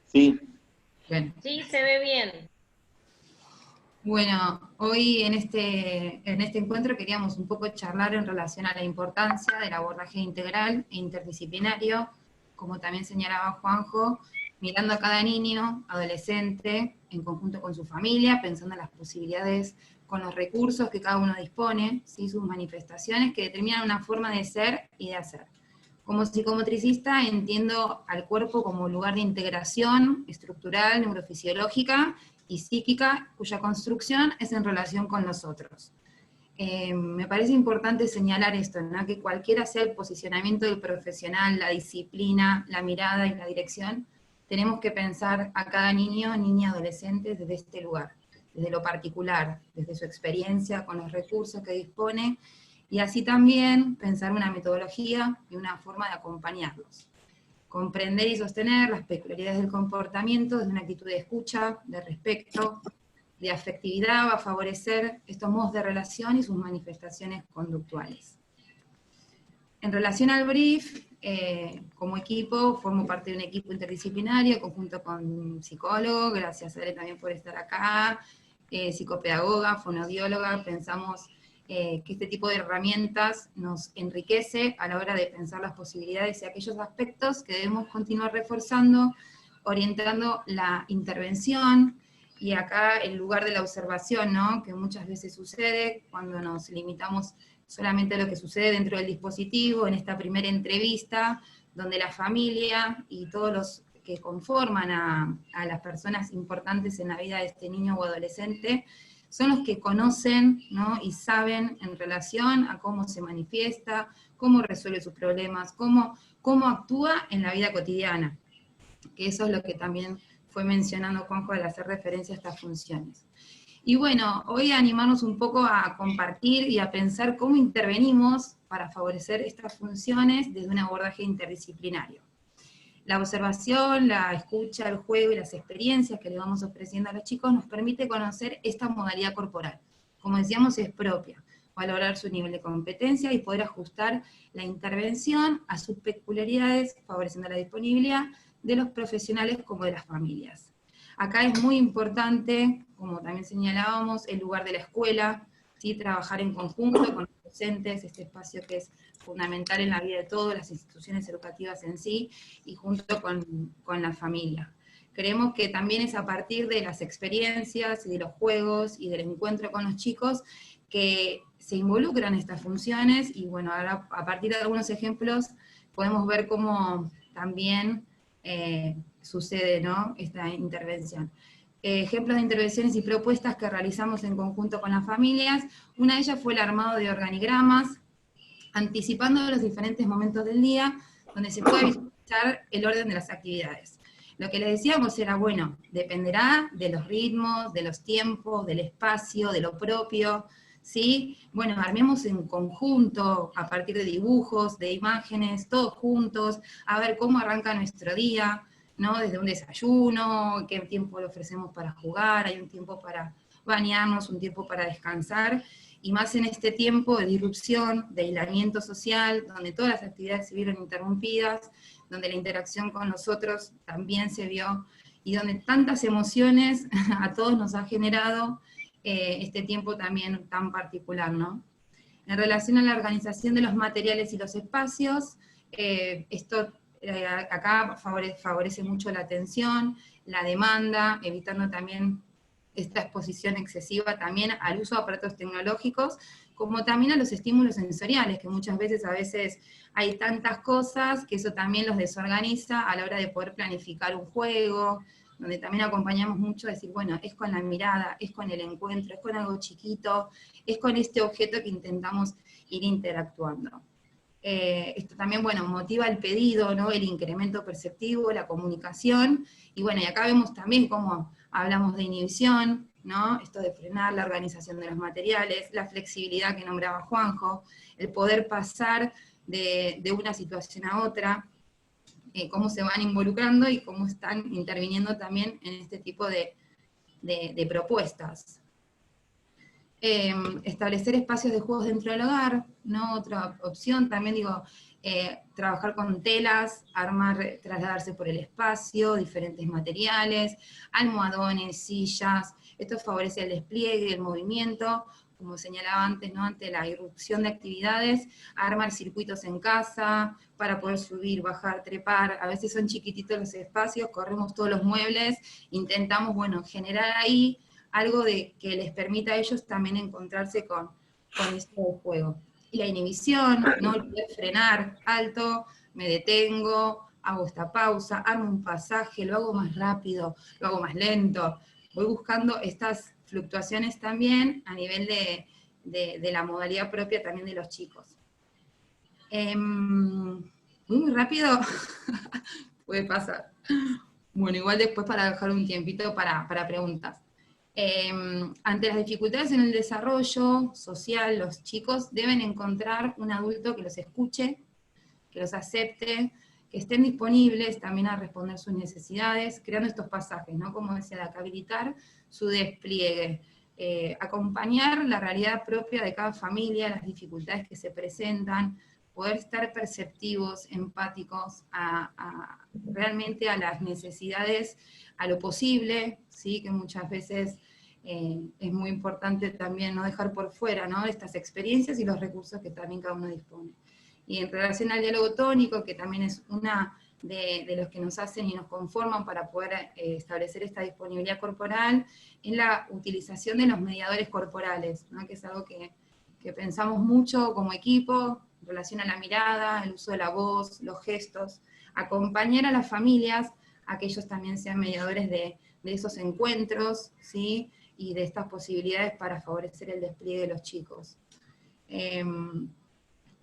Sí, Bien. Sí, se ve bien. Bueno, hoy en este encuentro queríamos un poco charlar en relación a la importancia del abordaje integral e interdisciplinario, como también señalaba Juanjo, mirando a cada niño, adolescente, en conjunto con su familia, pensando en las posibilidades con los recursos que cada uno dispone, ¿sí? Sus manifestaciones que determinan una forma de ser y de hacer. Como psicomotricista entiendo al cuerpo como lugar de integración estructural, neurofisiológica y psíquica, cuya construcción es en relación con los otros. Me parece importante señalar esto, ¿no? Que cualquiera sea el posicionamiento del profesional, la disciplina, la mirada y la dirección, tenemos que pensar a cada niño, niña, adolescente desde este lugar, desde lo particular, desde su experiencia, con los recursos que dispone, y así también pensar una metodología y una forma de acompañarlos. Comprender y sostener las peculiaridades del comportamiento desde una actitud de escucha, de respeto, de afectividad, va a favorecer estos modos de relación y sus manifestaciones conductuales. En relación al brief, como equipo, formo parte de un equipo interdisciplinario, conjunto con psicólogo, gracias a él también por estar acá, psicopedagoga, fonoaudióloga, pensamos que este tipo de herramientas nos enriquece a la hora de pensar las posibilidades y aquellos aspectos que debemos continuar reforzando, orientando la intervención, y acá el lugar de la observación, ¿no? Que muchas veces sucede cuando nos limitamos solamente a lo que sucede dentro del dispositivo, en esta primera entrevista, donde la familia y todos los que conforman a las personas importantes en la vida de este niño o adolescente, son los que conocen, ¿no? Y saben en relación a cómo se manifiesta, cómo resuelve sus problemas, cómo actúa en la vida cotidiana. Que eso es lo que también fue mencionando Juanjo al hacer referencia a estas funciones. Y bueno, hoy animarnos un poco a compartir y a pensar cómo intervenimos para favorecer estas funciones desde un abordaje interdisciplinario. La observación, la escucha, el juego y las experiencias que le vamos ofreciendo a los chicos nos permite conocer esta modalidad corporal. Como decíamos, es propia, valorar su nivel de competencia y poder ajustar la intervención a sus peculiaridades, favoreciendo la disponibilidad de los profesionales como de las familias. Acá es muy importante, como también señalábamos, el lugar de la escuela, ¿sí? Trabajar en conjunto con los docentes, este espacio que es fundamental en la vida de todas las instituciones educativas en sí, y junto con la familia. Creemos que también es a partir de las experiencias y de los juegos y del encuentro con los chicos que se involucran estas funciones, y bueno, ahora a partir de algunos ejemplos podemos ver cómo también sucede, ¿no? Esta intervención. Ejemplos de intervenciones y propuestas que realizamos en conjunto con las familias. Una de ellas fue el armado de organigramas, anticipando los diferentes momentos del día, donde se puede visualizar el orden de las actividades. Lo que les decíamos era, bueno, dependerá de los ritmos, de los tiempos, del espacio, de lo propio, ¿sí? Bueno, armemos en conjunto, a partir de dibujos, de imágenes, todos juntos, a ver cómo arranca nuestro día, ¿no? Desde un desayuno, qué tiempo le ofrecemos para jugar, hay un tiempo para bañarnos, un tiempo para descansar, y más en este tiempo de disrupción, de aislamiento social, donde todas las actividades se vieron interrumpidas, donde la interacción con nosotros también se vio, y donde tantas emociones a todos nos ha generado este tiempo también tan particular, ¿no? En relación a la organización de los materiales y los espacios, esto acá favorece mucho la atención, la demanda, evitando también esta exposición excesiva también al uso de aparatos tecnológicos, como también a los estímulos sensoriales, que muchas veces hay tantas cosas que eso también los desorganiza a la hora de poder planificar un juego, donde también acompañamos mucho a decir, bueno, es con la mirada, es con el encuentro, es con algo chiquito, es con este objeto que intentamos ir interactuando. Esto también, bueno, motiva el pedido, ¿no? El incremento perceptivo, la comunicación, y bueno, y acá vemos también cómo hablamos de inhibición, ¿no? Esto de frenar la organización de los materiales, la flexibilidad que nombraba Juanjo, el poder pasar de una situación a otra, cómo se van involucrando y cómo están interviniendo también en este tipo de propuestas. Establecer espacios de juegos dentro del hogar, ¿no? Otra opción también, digo, trabajar con telas, trasladarse por el espacio, diferentes materiales, almohadones, sillas, esto favorece el despliegue, el movimiento, como señalaba antes, ¿no? Ante la irrupción de actividades, armar circuitos en casa, para poder subir, bajar, trepar, a veces son chiquititos los espacios, corremos todos los muebles, intentamos, bueno, generar ahí algo que les permita a ellos también encontrarse con este juego. Y la inhibición, ¿no? El poder frenar, alto, me detengo, hago esta pausa, armo un pasaje, lo hago más rápido, lo hago más lento, voy buscando estas fluctuaciones también a nivel de la modalidad propia también de los chicos. Muy rápido, puede pasar. Bueno, igual después para dejar un tiempito para preguntas. Ante las dificultades en el desarrollo social, los chicos deben encontrar un adulto que los escuche, que los acepte, que estén disponibles también a responder sus necesidades, creando estos pasajes, ¿no? Como decía, de acá, habilitar su despliegue, acompañar la realidad propia de cada familia, las dificultades que se presentan, poder estar perceptivos, empáticos, realmente a las necesidades, a lo posible, ¿sí? Que muchas veces es muy importante también no dejar por fuera, ¿no? Estas experiencias y los recursos que también cada uno dispone. Y en relación al diálogo tónico, que también es una de los que nos hacen y nos conforman para poder establecer esta disponibilidad corporal, es la utilización de los mediadores corporales, ¿no? Que es algo que pensamos mucho como equipo, en relación a la mirada, el uso de la voz, los gestos, acompañar a las familias a que ellos también sean mediadores de esos encuentros, ¿sí? Y de estas posibilidades para favorecer el despliegue de los chicos. En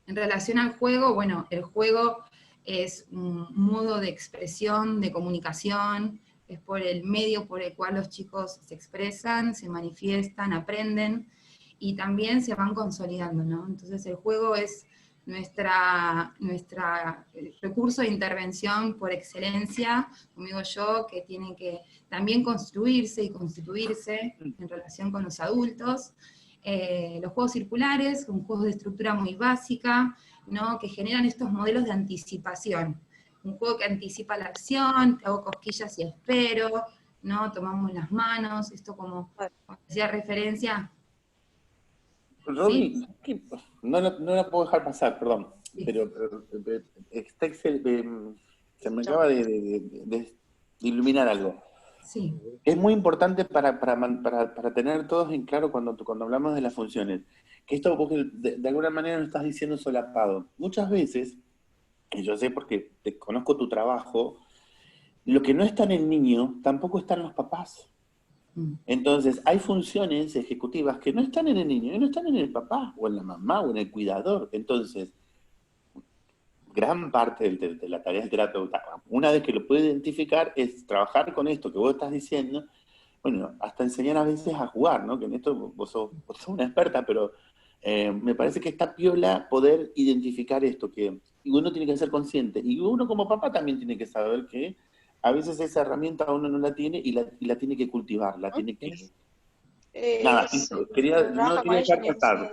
relación al juego, bueno, el juego es un modo de expresión, de comunicación, es por el medio por el cual los chicos se expresan, se manifiestan, aprenden, y también se van consolidando, ¿no? Entonces el juego es nuestra recurso de intervención por excelencia, como digo yo, que tiene que también construirse y constituirse en relación con los adultos. Los juegos circulares, son juegos de estructura muy básica, ¿no? Que generan estos modelos de anticipación. Un juego que anticipa la acción, hago cosquillas y espero, ¿no? Tomamos las manos, esto como hacía referencia. Roby, sí. No la puedo dejar pasar, perdón, sí. Pero está se me acaba de iluminar algo. Sí. Es muy importante para tener todos en claro cuando hablamos de las funciones, que esto porque de alguna manera nos estás diciendo solapado. Muchas veces, y yo sé porque te conozco tu trabajo, lo que no está en el niño, tampoco está en los papás. Entonces, hay funciones ejecutivas que no están en el niño, y no están en el papá, o en la mamá, o en el cuidador. Entonces, gran parte de la tarea del terapeuta, una vez que lo puede identificar, es trabajar con esto que vos estás diciendo, bueno, hasta enseñar a veces a jugar, ¿no? Que en esto vos sos una experta, pero me parece que está piola poder identificar esto, que uno tiene que ser consciente, y uno como papá también tiene que saber que a veces esa herramienta uno no la tiene y la tiene que cultivar, la tiene que... Nada, no quería dejar pasar,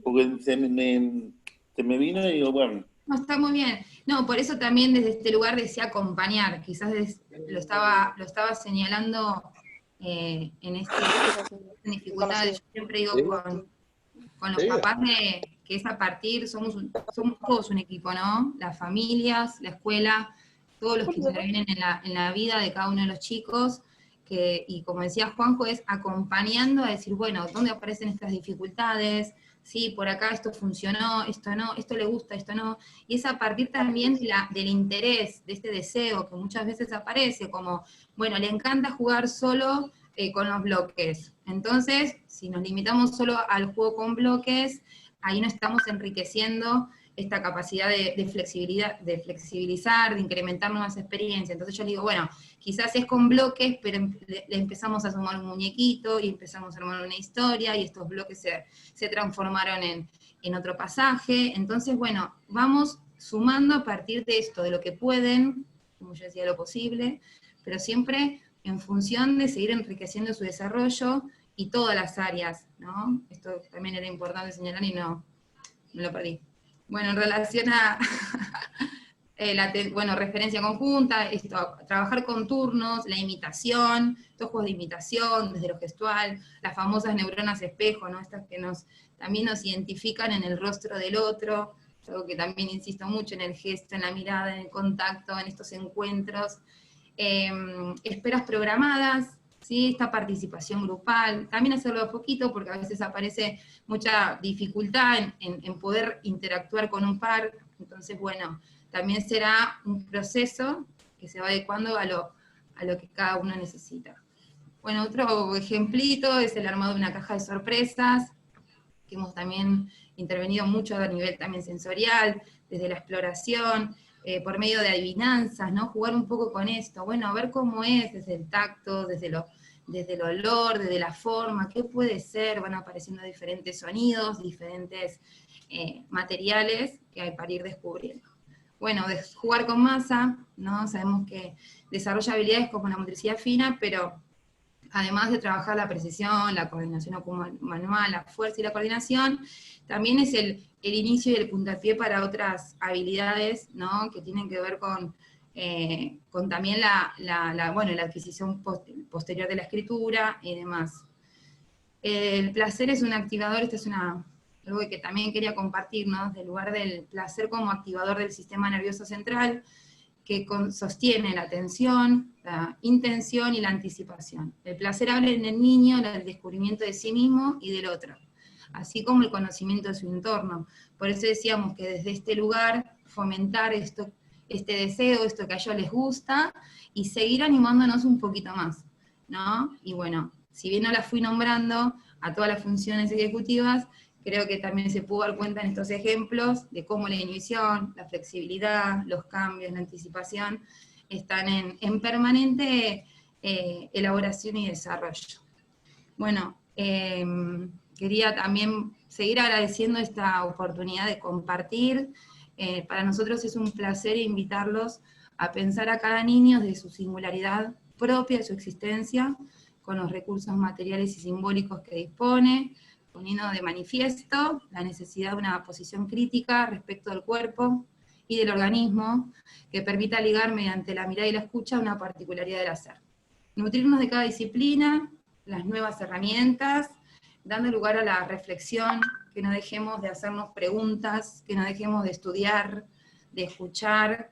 porque se me vino y digo, bueno... No, está muy bien. No, por eso también desde este lugar decía acompañar, quizás lo estaba señalando en esta dificultad. Yo siempre digo con los papás que es a partir, somos todos un equipo, ¿no? Las familias, la escuela, todos los que intervienen en la vida de cada uno de los chicos, y como decía Juanjo, es acompañando a decir, bueno, ¿dónde aparecen estas dificultades? Sí, por acá esto funcionó, esto no, esto le gusta, esto no, y es a partir también del interés, de este deseo que muchas veces aparece, como, bueno, le encanta jugar solo con los bloques, entonces, si nos limitamos solo al juego con bloques, ahí no estamos enriqueciendo esta capacidad de flexibilidad, de flexibilizar, de incrementar nuevas experiencias. Entonces yo le digo, bueno, quizás es con bloques, pero le empezamos a sumar un muñequito, y empezamos a armar una historia, y estos bloques se transformaron en otro pasaje. Entonces, bueno, vamos sumando a partir de esto, de lo que pueden, como yo decía, lo posible, pero siempre en función de seguir enriqueciendo su desarrollo y todas las áreas, ¿no? Esto también era importante señalar y no me lo perdí. Bueno, en relación a referencia conjunta, esto, trabajar con turnos, la imitación, estos juegos de imitación, desde lo gestual, las famosas neuronas espejo, ¿no? Estas que también nos identifican en el rostro del otro, algo que también insisto mucho en el gesto, en la mirada, en el contacto, en estos encuentros. Esperas programadas, ¿sí? Esta participación grupal, también hacerlo a poquito, porque a veces aparece mucha dificultad en poder interactuar con un par, entonces bueno, también será un proceso que se va adecuando a lo que cada uno necesita. Bueno, otro ejemplito es el armado de una caja de sorpresas, que hemos también intervenido mucho a nivel también sensorial, desde la exploración, por medio de adivinanzas, ¿no? Jugar un poco con esto, bueno, a ver cómo es, desde el tacto, desde el olor, desde la forma, qué puede ser, van apareciendo diferentes sonidos, diferentes materiales que hay para ir descubriendo. Bueno, de jugar con masa, ¿no? Sabemos que desarrolla habilidades como la motricidad fina, pero además de trabajar la precisión, la coordinación manual, la fuerza y la coordinación, también es el inicio y el puntapié para otras habilidades, ¿no? Que tienen que ver con también la adquisición posterior de la escritura y demás. El placer es un activador, esta es algo que también quería compartir, ¿no? Del lugar del placer como activador del sistema nervioso central, que sostiene la atención, la intención y la anticipación. El placer habla en el niño del descubrimiento de sí mismo y del otro, así como el conocimiento de su entorno. Por eso decíamos que desde este lugar fomentar este deseo, esto que a ellos les gusta, y seguir animándonos un poquito más, ¿no? Y bueno, si bien no las fui nombrando a todas las funciones ejecutivas, creo que también se pudo dar cuenta en estos ejemplos de cómo la inhibición, la flexibilidad, los cambios, la anticipación, están en permanente elaboración y desarrollo. Bueno, quería también seguir agradeciendo esta oportunidad de compartir. Para nosotros es un placer invitarlos a pensar a cada niño de su singularidad propia, de su existencia, con los recursos materiales y simbólicos que dispone, poniendo de manifiesto la necesidad de una posición crítica respecto del cuerpo y del organismo, que permita ligar mediante la mirada y la escucha una particularidad del hacer. Nutrirnos de cada disciplina, las nuevas herramientas, dando lugar a la reflexión, que no dejemos de hacernos preguntas, que no dejemos de estudiar, de escuchar,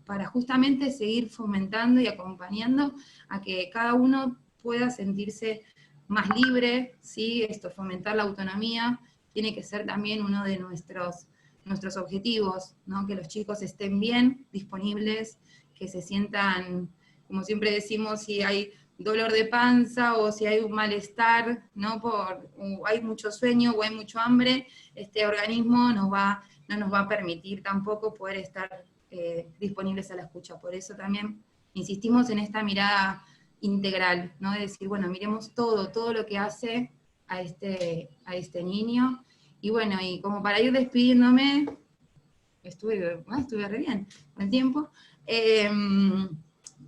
para justamente seguir fomentando y acompañando a que cada uno pueda sentirse más libre, ¿sí? Fomentar la autonomía, tiene que ser también uno de nuestros objetivos, ¿no? Que los chicos estén bien, disponibles, que se sientan, como siempre decimos, si hay dolor de panza o si hay un malestar, ¿no? O hay mucho sueño o hay mucho hambre, este organismo no nos va a permitir tampoco poder estar disponibles a la escucha. Por eso también insistimos en esta mirada integral, ¿no? De decir, bueno, miremos todo lo que hace a este niño. Y bueno, y como para ir despidiéndome, estuve re bien con el tiempo, en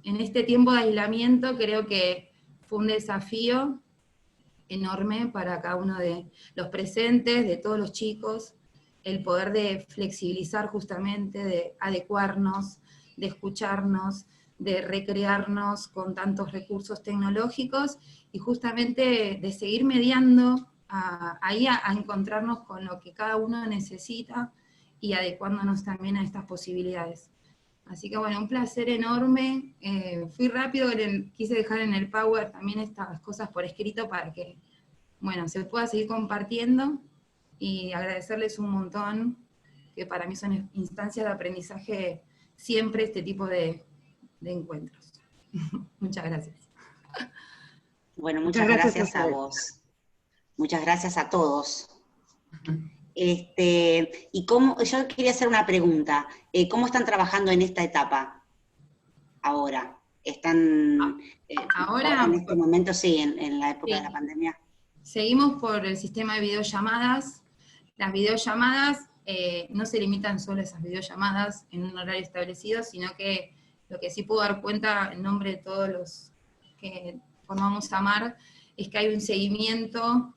este tiempo de aislamiento creo que fue un desafío enorme para cada uno de los presentes, de todos los chicos, el poder de flexibilizar justamente, de adecuarnos, de escucharnos, de recrearnos con tantos recursos tecnológicos y justamente de seguir mediando ahí a encontrarnos con lo que cada uno necesita y adecuándonos también a estas posibilidades. Así que bueno, un placer enorme. Fui rápido, quise dejar en el Power también estas cosas por escrito para que, bueno, se pueda seguir compartiendo y agradecerles un montón, que para mí son instancias de aprendizaje siempre este tipo de encuentros. Muchas gracias. Bueno, muchas gracias a vos. Muchas gracias a todos. Y yo quería hacer una pregunta. ¿Cómo están trabajando en esta etapa ahora? ¿Están ahora en este momento, sí, en la época de la pandemia? Seguimos por el sistema de videollamadas. Las videollamadas no se limitan solo a esas videollamadas en un horario establecido, sino que Lo que sí puedo dar cuenta en nombre de todos los que formamos AMAR es que hay un seguimiento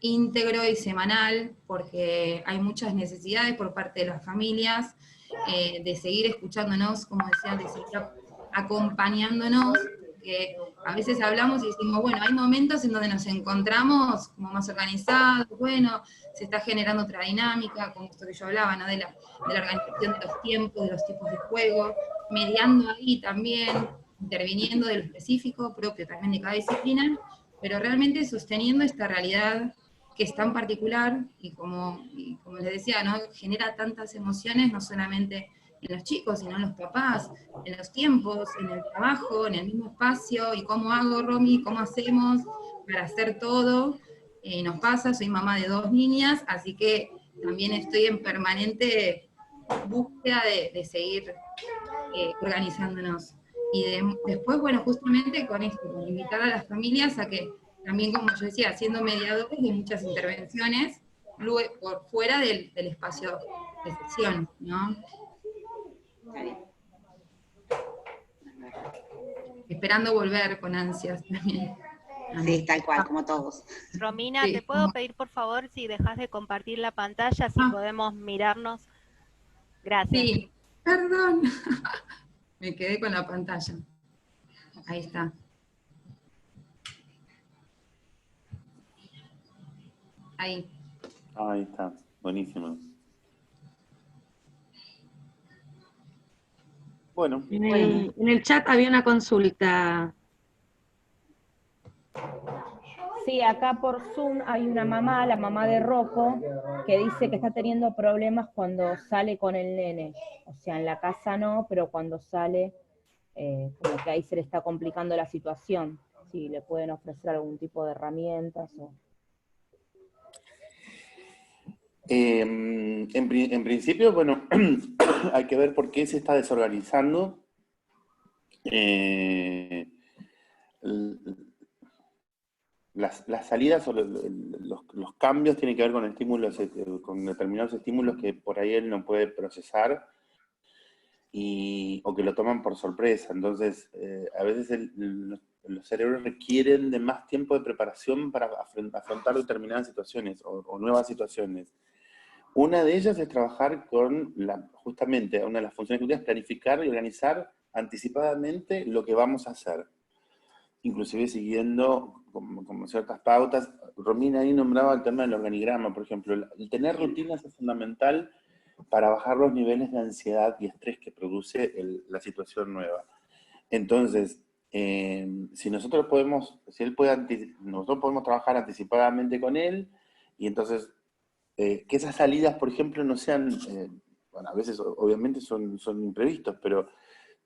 íntegro y semanal, porque hay muchas necesidades por parte de las familias, de seguir escuchándonos, como decía, de seguir acompañándonos, que a veces hablamos y decimos, bueno, hay momentos en donde nos encontramos como más organizados, bueno, se está generando otra dinámica, como esto que yo hablaba, ¿no? de la organización de los tiempos, de los tipos de juego, mediando ahí también, interviniendo de lo específico, propio también de cada disciplina, pero realmente sosteniendo esta realidad que es tan particular, y como les decía, ¿no? Genera tantas emociones, no solamente en los chicos, sino en los papás, en los tiempos, en el trabajo, en el mismo espacio, y cómo hago, Romy, cómo hacemos para hacer todo. Nos pasa, soy mamá de 2 niñas, así que también estoy en permanente búsqueda de seguir organizánndose. Y después, bueno, justamente con esto, con invitar a las familias a que también, como yo decía, siendo mediadores de muchas intervenciones, por fuera del espacio de sesión, ¿no? Esperando volver con ansias también. Sí, tal cual, como todos. Romina, Sí, ¿te puedo pedir por favor si dejas de compartir la pantalla, si podemos mirarnos? Gracias. Sí, perdón. Me quedé con la pantalla. Ahí está. Ahí. Ahí está, buenísimo. Bueno. En el chat había una consulta. Sí, acá por Zoom hay una mamá, la mamá de Rocco, que dice que está teniendo problemas cuando sale con el nene. O sea, en la casa no, pero cuando sale, como que ahí se le está complicando la situación. Si le pueden ofrecer algún tipo de herramientas o... En principio, bueno, hay que ver por qué se está desorganizando. Las salidas o los cambios tienen que ver con estímulos, con determinados estímulos que por ahí él no puede procesar o que lo toman por sorpresa. Entonces, a veces los cerebros requieren de más tiempo de preparación para afrontar determinadas situaciones o nuevas situaciones. Una de ellas es trabajar con, justamente, una de las funciones ejecutivas es planificar y organizar anticipadamente lo que vamos a hacer. Inclusive siguiendo como ciertas pautas. Romina ahí nombraba el tema del organigrama, por ejemplo. El tener rutinas es fundamental para bajar los niveles de ansiedad y estrés que produce la situación nueva. Entonces, si nosotros podemos trabajar anticipadamente con él, y entonces que esas salidas, por ejemplo, no sean, bueno, a veces obviamente son imprevistos, pero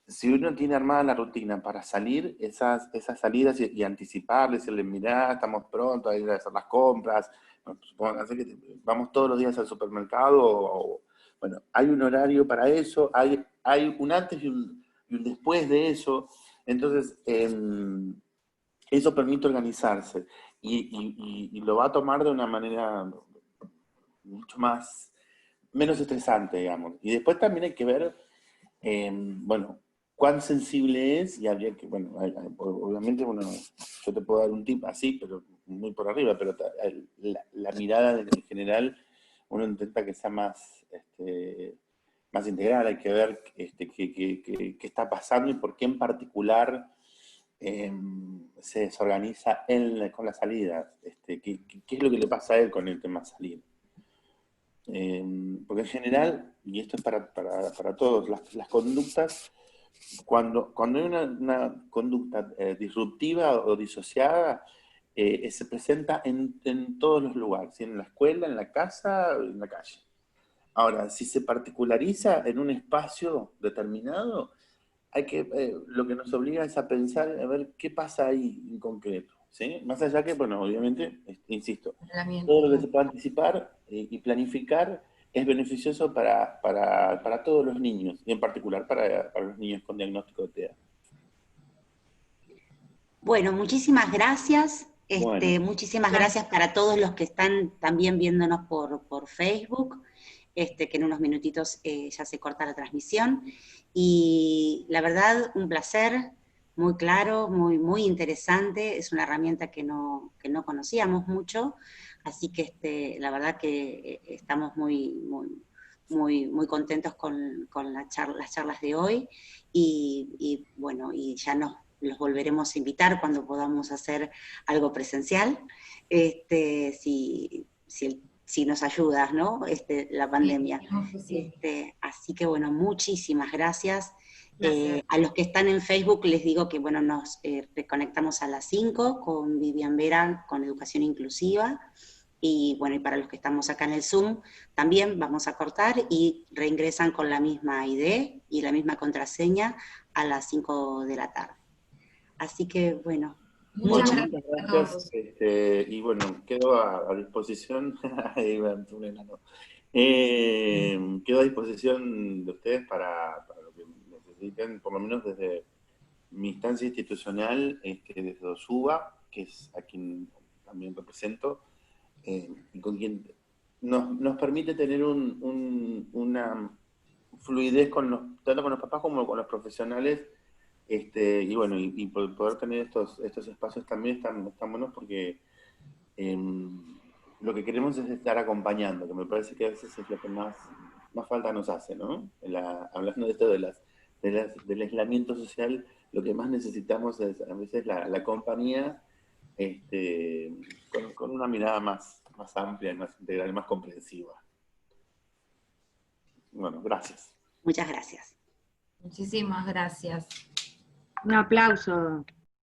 si uno tiene armada la rutina para salir, esas salidas y anticipar, decirle, mirá, estamos pronto a ir a hacer las compras, vamos todos los días al supermercado, bueno, hay un horario para eso, hay un antes y un después de eso, entonces eso permite organizarse y lo va a tomar de una manera mucho menos estresante, digamos. Y después también hay que ver, bueno, cuán sensible es, y habría que, bueno, obviamente, bueno, yo te puedo dar un tip así, pero muy por arriba, pero la mirada en general, uno intenta que sea más integral, hay que ver qué está pasando y por qué en particular se desorganiza él con las salidas, qué es lo que le pasa a él con el tema salir. Porque en general, y esto es para todos, las conductas, cuando hay una conducta disruptiva o disociada, se presenta en todos los lugares, ¿sí? En la escuela, en la casa, en la calle. Ahora, si se particulariza en un espacio determinado, lo que nos obliga es a pensar, a ver qué pasa ahí en concreto, ¿sí? Más allá que, bueno, obviamente, insisto, todo lo que se pueda anticipar y planificar es beneficioso para todos los niños, y en particular para los niños con diagnóstico de TEA. Bueno, muchísimas gracias. Bueno. Muchísimas gracias para todos los que están también viéndonos por Facebook. que en unos minutitos ya se corta la transmisión. Y la verdad, un placer, muy claro, muy interesante, es una herramienta que no conocíamos mucho, así que la verdad que estamos muy contentos con las charlas de hoy, y bueno, y ya los volveremos a invitar cuando podamos hacer algo presencial, si nos ayuda, ¿no? La pandemia. Sí. Así que bueno, muchísimas gracias. Gracias. A los que están en Facebook les digo que bueno, nos reconectamos a las 5 con Vivian Vera con Educación Inclusiva, y bueno, y para los que estamos acá en el Zoom también vamos a cortar y reingresan con la misma ID y la misma contraseña a las 5 de la tarde. Así que bueno, muchas gracias a todos. y bueno, quedo a disposición. Quedo a disposición de ustedes para lo que necesiten, por lo menos desde mi instancia institucional, desde OSUBA, que es a quien también represento, y con quien nos permite tener una fluidez tanto con los papás como con los profesionales, y bueno, y poder tener estos espacios también están buenos, porque lo que queremos es estar acompañando, que me parece que a veces es lo que más falta nos hace, ¿no? Hablando de esto del aislamiento social, lo que más necesitamos es a veces la compañía, con una mirada más amplia, más integral, más comprensiva. Bueno, gracias. Muchas gracias. Muchísimas gracias. Un aplauso.